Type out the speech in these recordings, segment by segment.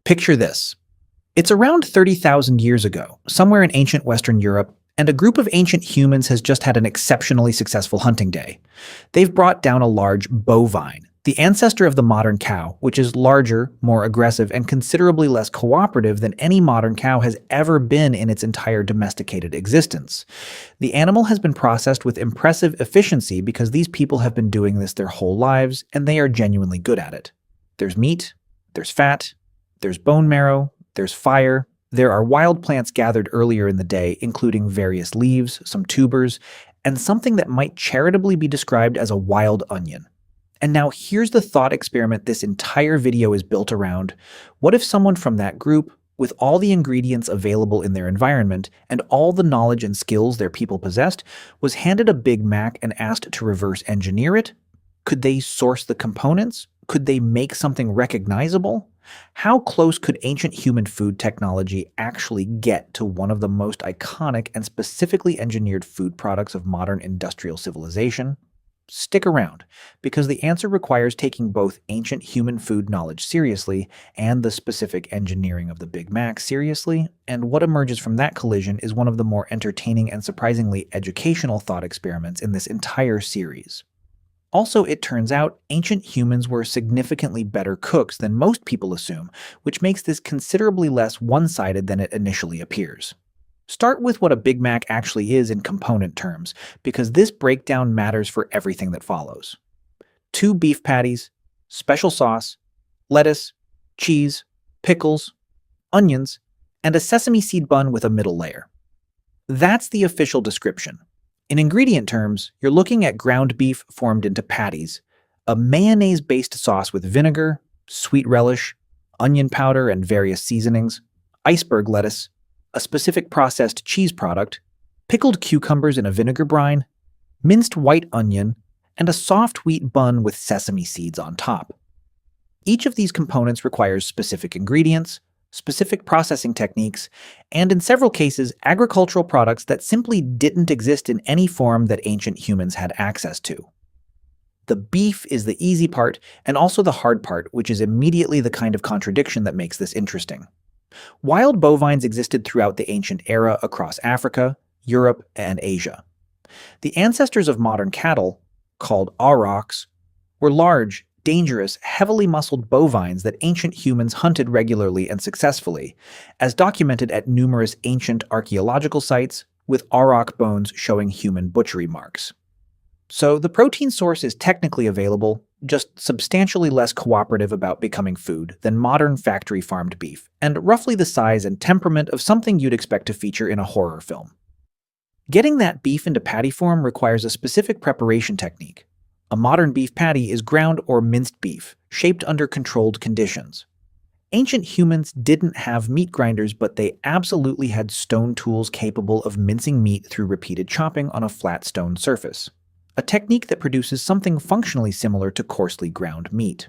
Picture this. It's around 30,000 years ago, somewhere in ancient Western Europe, and a group of ancient humans has just had an exceptionally successful hunting day. They've brought down a large bovine, the ancestor of the modern cow, which is larger, more aggressive, and considerably less cooperative than any modern cow has ever been in its entire domesticated existence. The animal has been processed with impressive efficiency because these people have been doing this their whole lives, and they are genuinely good at it. There's meat, there's fat, there's bone marrow, there's fire. There are wild plants gathered earlier in the day, including various leaves, some tubers, and something that might charitably be described as a wild onion. And now here's the thought experiment this entire video is built around. What if someone from that group, with all the ingredients available in their environment and all the knowledge and skills their people possessed, was handed a Big Mac and asked to reverse engineer it? Could they source the components? Could they make something recognizable? How close could ancient human food technology actually get to one of the most iconic and specifically engineered food products of modern industrial civilization? Stick around, because the answer requires taking both ancient human food knowledge seriously and the specific engineering of the Big Mac seriously, and what emerges from that collision is one of the more entertaining and surprisingly educational thought experiments in this entire series. Also, it turns out ancient humans were significantly better cooks than most people assume, which makes this considerably less one-sided than it initially appears. Start with what a Big Mac actually is in component terms, because this breakdown matters for everything that follows. 2 beef patties, special sauce, lettuce, cheese, pickles, onions, and a sesame seed bun with a middle layer. That's the official description. In ingredient terms, you're looking at ground beef formed into patties, a mayonnaise-based sauce with vinegar, sweet relish, onion powder and various seasonings, iceberg lettuce, a specific processed cheese product, pickled cucumbers in a vinegar brine, minced white onion, and a soft wheat bun with sesame seeds on top. Each of these components requires specific ingredients, specific processing techniques, and in several cases, agricultural products that simply didn't exist in any form that ancient humans had access to. The beef is the easy part and also the hard part, which is immediately the kind of contradiction that makes this interesting. Wild bovines existed throughout the ancient era across Africa, Europe, and Asia. The ancestors of modern cattle, called aurochs, were large, dangerous, heavily muscled bovines that ancient humans hunted regularly and successfully, as documented at numerous ancient archaeological sites, with auroch bones showing human butchery marks. So the protein source is technically available, just substantially less cooperative about becoming food than modern factory-farmed beef, and roughly the size and temperament of something you'd expect to feature in a horror film. Getting that beef into patty form requires a specific preparation technique. A modern beef patty is ground or minced beef, shaped under controlled conditions. Ancient humans didn't have meat grinders, but they absolutely had stone tools capable of mincing meat through repeated chopping on a flat stone surface, a technique that produces something functionally similar to coarsely ground meat.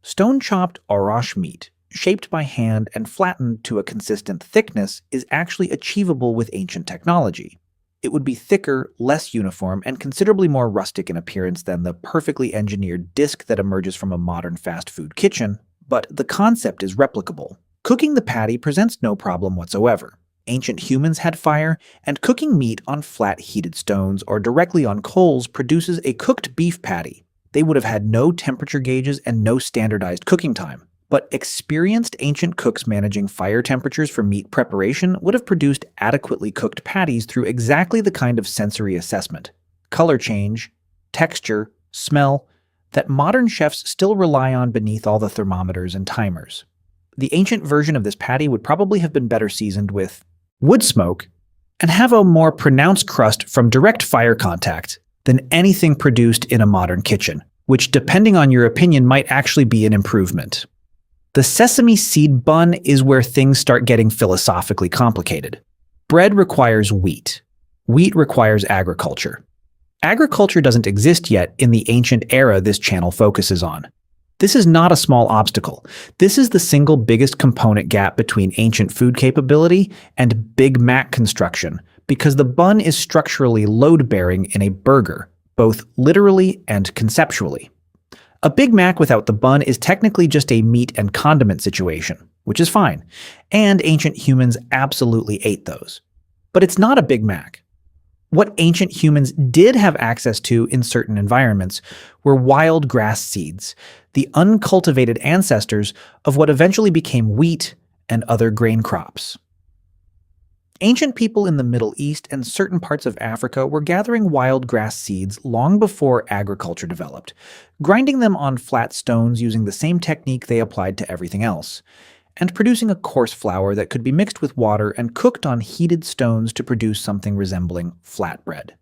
Stone-chopped auroch meat, shaped by hand and flattened to a consistent thickness, is actually achievable with ancient technology. It would be thicker, less uniform, and considerably more rustic in appearance than the perfectly engineered disc that emerges from a modern fast food kitchen, but the concept is replicable. Cooking the patty presents no problem whatsoever. Ancient humans had fire, and cooking meat on flat heated stones or directly on coals produces a cooked beef patty. They would have had no temperature gauges and no standardized cooking time. But experienced ancient cooks managing fire temperatures for meat preparation would have produced adequately cooked patties through exactly the kind of sensory assessment, color change, texture, smell, that modern chefs still rely on beneath all the thermometers and timers. The ancient version of this patty would probably have been better seasoned with wood smoke and have a more pronounced crust from direct fire contact than anything produced in a modern kitchen, which, depending on your opinion, might actually be an improvement. The sesame seed bun is where things start getting philosophically complicated. Bread requires wheat. Wheat requires agriculture. Agriculture doesn't exist yet in the ancient era this channel focuses on. This is not a small obstacle. This is the single biggest component gap between ancient food capability and Big Mac construction, because the bun is structurally load-bearing in a burger, both literally and conceptually. A Big Mac without the bun is technically just a meat and condiment situation. which is fine, and ancient humans absolutely ate those. But it's not a Big Mac. What ancient humans did have access to in certain environments were wild grass seeds, the uncultivated ancestors of what eventually became wheat and other grain crops. Ancient people in the Middle East and certain parts of Africa were gathering wild grass seeds long before agriculture developed, grinding them on flat stones using the same technique they applied to everything else, and producing a coarse flour that could be mixed with water and cooked on heated stones to produce something resembling flatbread.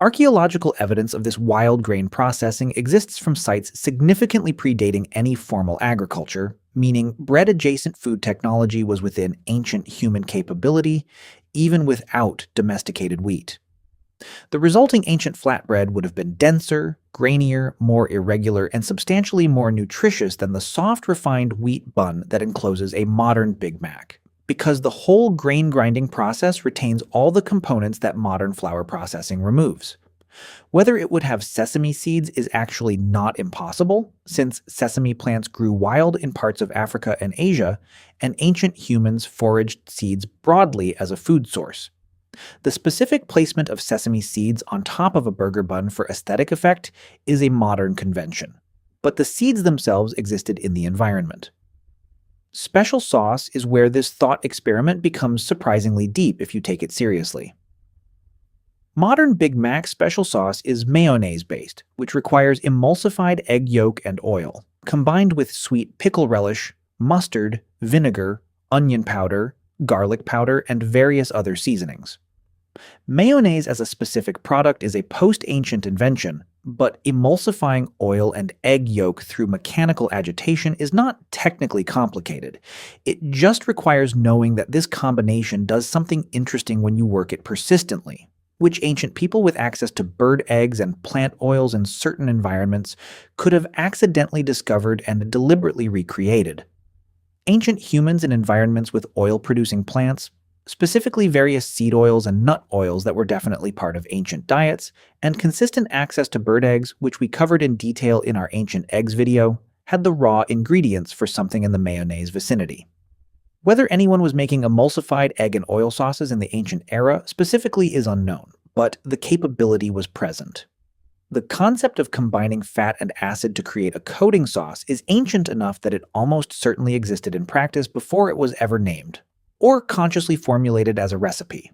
Archaeological evidence of this wild grain processing exists from sites significantly predating any formal agriculture, meaning bread-adjacent food technology was within ancient human capability, even without domesticated wheat. The resulting ancient flatbread would have been denser, grainier, more irregular, and substantially more nutritious than the soft, refined wheat bun that encloses a modern Big Mac, because the whole grain grinding process retains all the components that modern flour processing removes. Whether it would have sesame seeds is actually not impossible, since sesame plants grew wild in parts of Africa and Asia, and ancient humans foraged seeds broadly as a food source. The specific placement of sesame seeds on top of a burger bun for aesthetic effect is a modern convention, but the seeds themselves existed in the environment. Special sauce is where this thought experiment becomes surprisingly deep if you take it seriously. Modern Big Mac special sauce is mayonnaise-based, which requires emulsified egg yolk and oil, combined with sweet pickle relish, mustard, vinegar, onion powder, garlic powder, and various other seasonings. Mayonnaise as a specific product is a post-ancient invention, but emulsifying oil and egg yolk through mechanical agitation is not technically complicated. It just requires knowing that this combination does something interesting when you work it persistently, which ancient people with access to bird eggs and plant oils in certain environments could have accidentally discovered and deliberately recreated. Ancient humans in environments with oil-producing plants, specifically various seed oils and nut oils that were definitely part of ancient diets, and consistent access to bird eggs, which we covered in detail in our Ancient Eggs video, had the raw ingredients for something in the mayonnaise vicinity. Whether anyone was making emulsified egg and oil sauces in the ancient era specifically is unknown, but the capability was present. The concept of combining fat and acid to create a coating sauce is ancient enough that it almost certainly existed in practice before it was ever named, or consciously formulated as a recipe.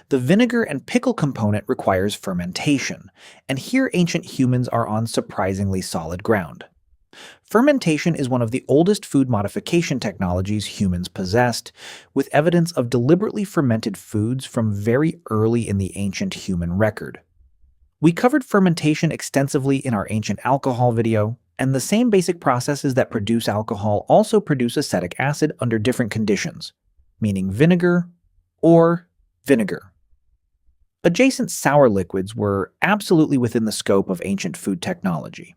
The vinegar and pickle component requires fermentation, and here ancient humans are on surprisingly solid ground. Fermentation is one of the oldest food modification technologies humans possessed, with evidence of deliberately fermented foods from very early in the ancient human record. We covered fermentation extensively in our ancient alcohol video, and the same basic processes that produce alcohol also produce acetic acid under different conditions, meaning vinegar or vinegar. Adjacent sour liquids were absolutely within the scope of ancient food technology.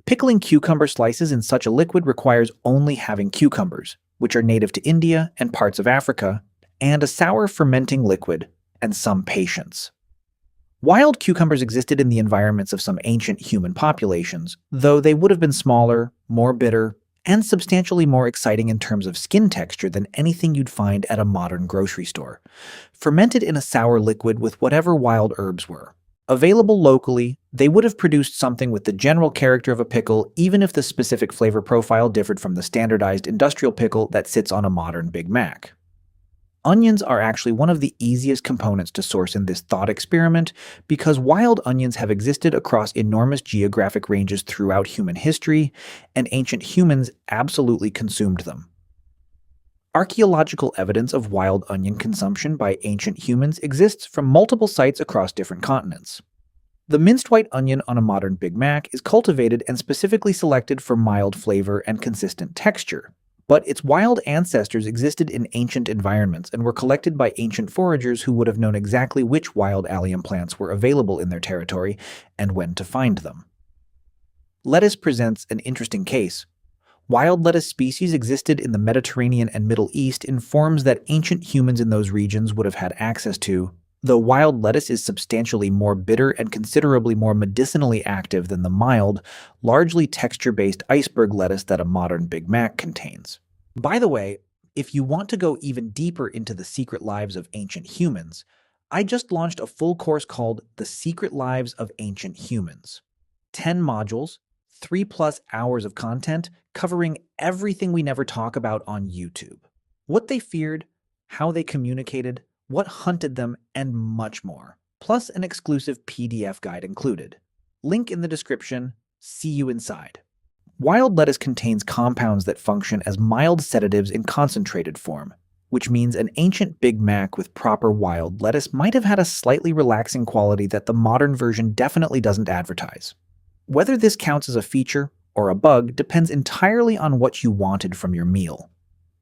Pickling cucumber slices in such a liquid requires only having cucumbers, which are native to India and parts of Africa, and a sour fermenting liquid, and some patience. Wild cucumbers existed in the environments of some ancient human populations, though they would have been smaller, more bitter, and substantially more exciting in terms of skin texture than anything you'd find at a modern grocery store. Fermented in a sour liquid with whatever wild herbs were available locally, they would have produced something with the general character of a pickle, even if the specific flavor profile differed from the standardized industrial pickle that sits on a modern Big Mac. Onions are actually one of the easiest components to source in this thought experiment because wild onions have existed across enormous geographic ranges throughout human history, and ancient humans absolutely consumed them. Archaeological evidence of wild onion consumption by ancient humans exists from multiple sites across different continents. The minced white onion on a modern Big Mac is cultivated and specifically selected for mild flavor and consistent texture, but its wild ancestors existed in ancient environments and were collected by ancient foragers who would have known exactly which wild allium plants were available in their territory and when to find them. Lettuce presents an interesting case. Wild lettuce species existed in the Mediterranean and Middle East in forms that ancient humans in those regions would have had access to, though wild lettuce is substantially more bitter and considerably more medicinally active than the mild, largely texture-based iceberg lettuce that a modern Big Mac contains. By the way, if you want to go even deeper into the secret lives of ancient humans, I just launched a full course called The Secret Lives of Ancient Humans. 10 modules, 3+ hours of content covering everything we never talk about on YouTube. What they feared, how they communicated, what hunted them, and much more. Plus an exclusive PDF guide included. Link in the description. See you inside. Wild lettuce contains compounds that function as mild sedatives in concentrated form, which means an ancient Big Mac with proper wild lettuce might have had a slightly relaxing quality that the modern version definitely doesn't advertise. Whether this counts as a feature or a bug depends entirely on what you wanted from your meal.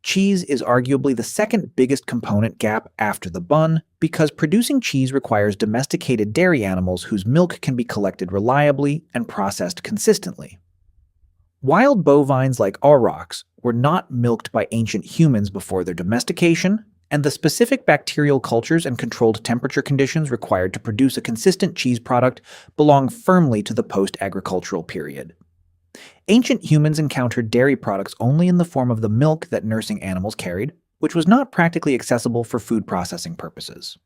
Cheese is arguably the second biggest component gap after the bun because producing cheese requires domesticated dairy animals whose milk can be collected reliably and processed consistently. Wild bovines like aurochs were not milked by ancient humans before their domestication, and the specific bacterial cultures and controlled temperature conditions required to produce a consistent cheese product belong firmly to the post-agricultural period. Ancient humans encountered dairy products only in the form of the milk that nursing animals carried, which was not practically accessible for food processing purposes.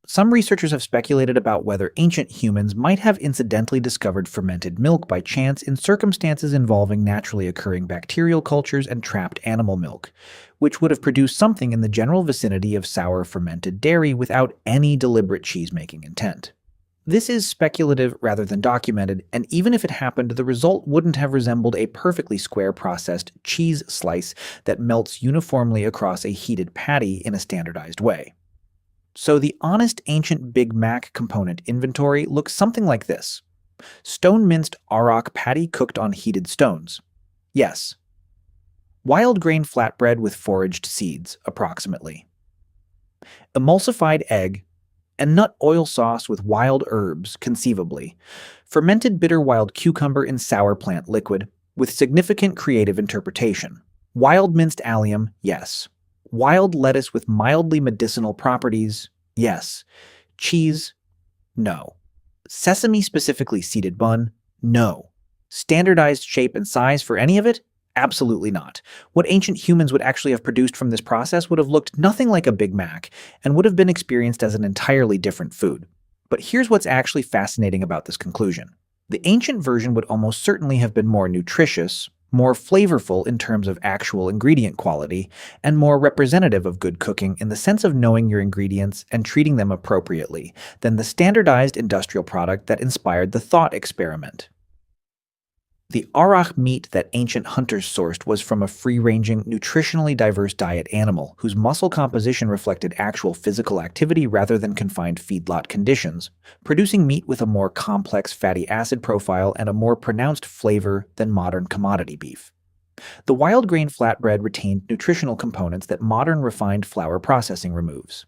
Some researchers have speculated about whether ancient humans might have incidentally discovered fermented milk by chance in circumstances involving naturally occurring bacterial cultures and trapped animal milk, which would have produced something in the general vicinity of sour fermented dairy without any deliberate cheese-making intent. This is speculative rather than documented, and even if it happened, the result wouldn't have resembled a perfectly square processed cheese slice that melts uniformly across a heated patty in a standardized way. So the honest ancient Big Mac component inventory looks something like this. Stone-minced auroch patty cooked on heated stones. Yes. Wild grain flatbread with foraged seeds, approximately. Emulsified egg, and nut oil sauce with wild herbs, conceivably. Fermented bitter wild cucumber in sour plant liquid, with significant creative interpretation. Wild minced allium, yes. Wild lettuce with mildly medicinal properties, yes. Cheese, no. Sesame specifically seeded bun, no. Standardized shape and size for any of it? Absolutely not. What ancient humans would actually have produced from this process would have looked nothing like a Big Mac and would have been experienced as an entirely different food. But here's what's actually fascinating about this conclusion. The ancient version would almost certainly have been more nutritious, more flavorful in terms of actual ingredient quality, and more representative of good cooking in the sense of knowing your ingredients and treating them appropriately than the standardized industrial product that inspired the thought experiment. The auroch meat that ancient hunters sourced was from a free-ranging, nutritionally diverse diet animal whose muscle composition reflected actual physical activity rather than confined feedlot conditions, producing meat with a more complex fatty acid profile and a more pronounced flavor than modern commodity beef. The wild grain flatbread retained nutritional components that modern refined flour processing removes.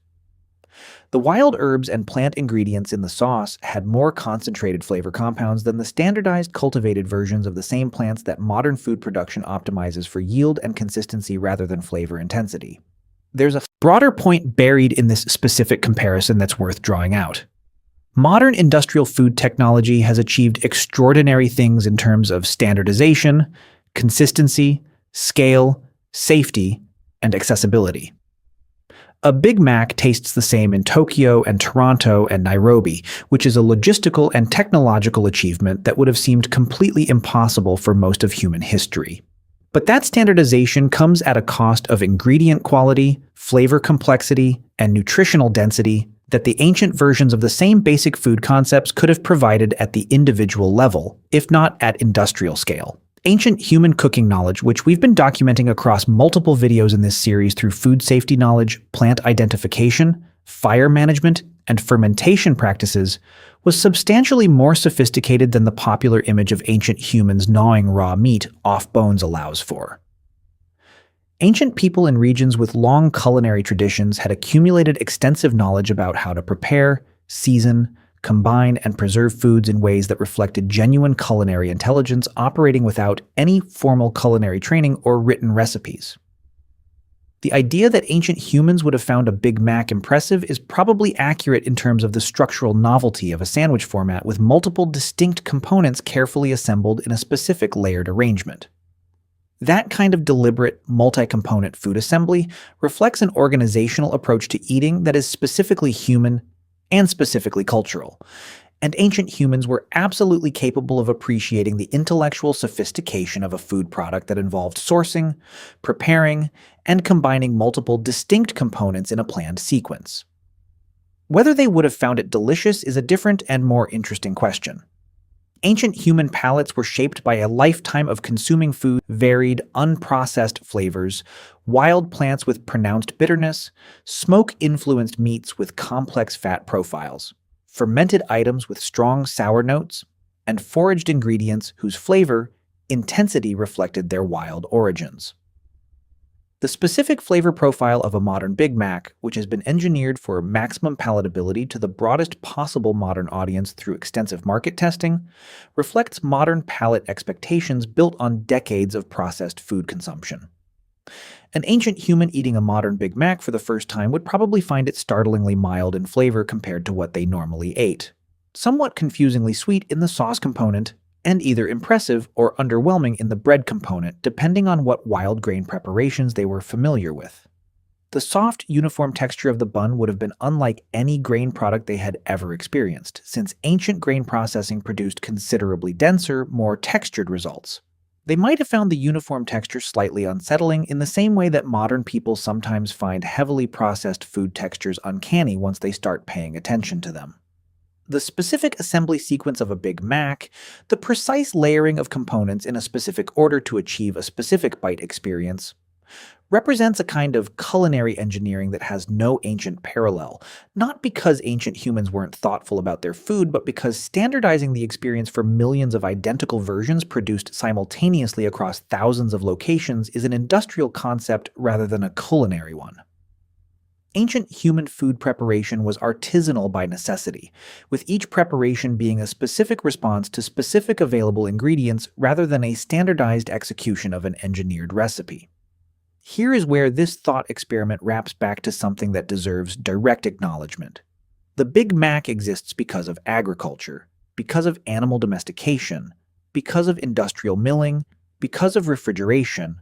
The wild herbs and plant ingredients in the sauce had more concentrated flavor compounds than the standardized cultivated versions of the same plants that modern food production optimizes for yield and consistency rather than flavor intensity. There's a broader point buried in this specific comparison that's worth drawing out. Modern industrial food technology has achieved extraordinary things in terms of standardization, consistency, scale, safety, and accessibility. A Big Mac tastes the same in Tokyo and Toronto and Nairobi, which is a logistical and technological achievement that would have seemed completely impossible for most of human history. But that standardization comes at a cost of ingredient quality, flavor complexity, and nutritional density that the ancient versions of the same basic food concepts could have provided at the individual level, if not at industrial scale. Ancient human cooking knowledge, which we've been documenting across multiple videos in this series through food safety knowledge, plant identification, fire management, and fermentation practices, was substantially more sophisticated than the popular image of ancient humans gnawing raw meat off bones allows for. Ancient people in regions with long culinary traditions had accumulated extensive knowledge about how to prepare, season, combine, and preserve foods in ways that reflected genuine culinary intelligence operating without any formal culinary training or written recipes. The idea that ancient humans would have found a Big Mac impressive is probably accurate in terms of the structural novelty of a sandwich format with multiple distinct components carefully assembled in a specific layered arrangement. That kind of deliberate, multi-component food assembly reflects an organizational approach to eating that is specifically human and specifically cultural. And ancient humans were absolutely capable of appreciating the intellectual sophistication of a food product that involved sourcing, preparing, and combining multiple distinct components in a planned sequence. Whether they would have found it delicious is a different and more interesting question. Ancient human palates were shaped by a lifetime of consuming food, varied, unprocessed flavors, wild plants with pronounced bitterness, smoke-influenced meats with complex fat profiles, fermented items with strong sour notes, and foraged ingredients whose flavor, intensity reflected their wild origins. The specific flavor profile of a modern Big Mac, which has been engineered for maximum palatability to the broadest possible modern audience through extensive market testing, reflects modern palate expectations built on decades of processed food consumption. An ancient human eating a modern Big Mac for the first time would probably find it startlingly mild in flavor compared to what they normally ate, somewhat confusingly sweet in the sauce component, and either impressive or underwhelming in the bread component, depending on what wild grain preparations they were familiar with. The soft, uniform texture of the bun would have been unlike any grain product they had ever experienced, since ancient grain processing produced considerably denser, more textured results. They might have found the uniform texture slightly unsettling in the same way that modern people sometimes find heavily processed food textures uncanny once they start paying attention to them. The specific assembly sequence of a Big Mac, the precise layering of components in a specific order to achieve a specific bite experience, represents a kind of culinary engineering that has no ancient parallel, not because ancient humans weren't thoughtful about their food, but because standardizing the experience for millions of identical versions produced simultaneously across thousands of locations is an industrial concept rather than a culinary one. Ancient human food preparation was artisanal by necessity, with each preparation being a specific response to specific available ingredients rather than a standardized execution of an engineered recipe. Here is where this thought experiment wraps back to something that deserves direct acknowledgement. The Big Mac exists because of agriculture, because of animal domestication, because of industrial milling, because of refrigeration,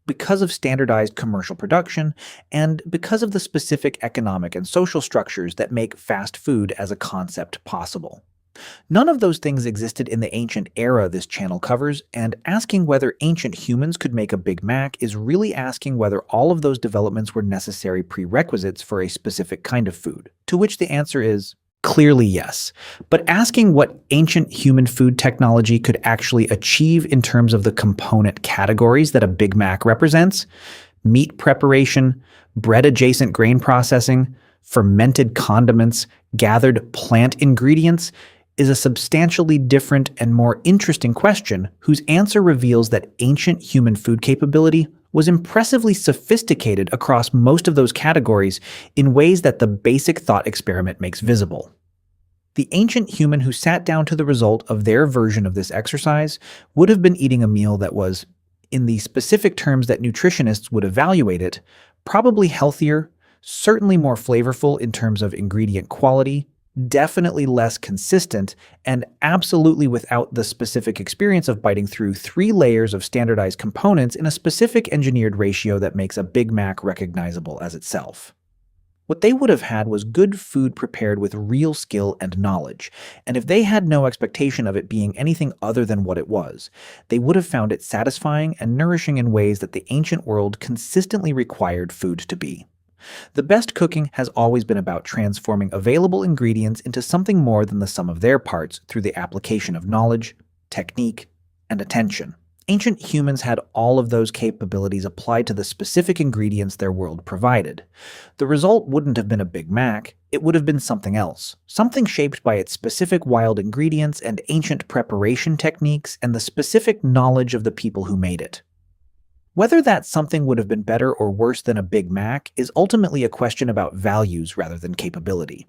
because of standardized commercial production, and because of the specific economic and social structures that make fast food as a concept possible. None of those things existed in the ancient era this channel covers, and asking whether ancient humans could make a Big Mac is really asking whether all of those developments were necessary prerequisites for a specific kind of food, to which the answer is clearly yes. But asking what ancient human food technology could actually achieve in terms of the component categories that a Big Mac represents, meat preparation, bread-adjacent grain processing, fermented condiments, gathered plant ingredients, is a substantially different and more interesting question whose answer reveals that ancient human food capability was impressively sophisticated across most of those categories in ways that the basic thought experiment makes visible. The ancient human who sat down to the result of their version of this exercise would have been eating a meal that was, in the specific terms that nutritionists would evaluate it, probably healthier, certainly more flavorful in terms of ingredient quality, definitely less consistent, and absolutely without the specific experience of biting through 3 layers of standardized components in a specific engineered ratio that makes a Big Mac recognizable as itself. What they would have had was good food prepared with real skill and knowledge, and if they had no expectation of it being anything other than what it was, they would have found it satisfying and nourishing in ways that the ancient world consistently required food to be. The best cooking has always been about transforming available ingredients into something more than the sum of their parts through the application of knowledge, technique, and attention. Ancient humans had all of those capabilities applied to the specific ingredients their world provided. The result wouldn't have been a Big Mac, it would have been something else, something shaped by its specific wild ingredients and ancient preparation techniques and the specific knowledge of the people who made it. Whether that something would have been better or worse than a Big Mac is ultimately a question about values rather than capability.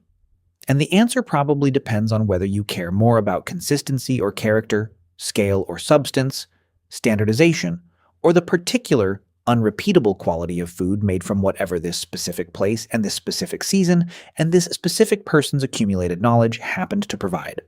And the answer probably depends on whether you care more about consistency or character, scale or substance, standardization, or the particular, unrepeatable quality of food made from whatever this specific place and this specific season and this specific person's accumulated knowledge happened to provide.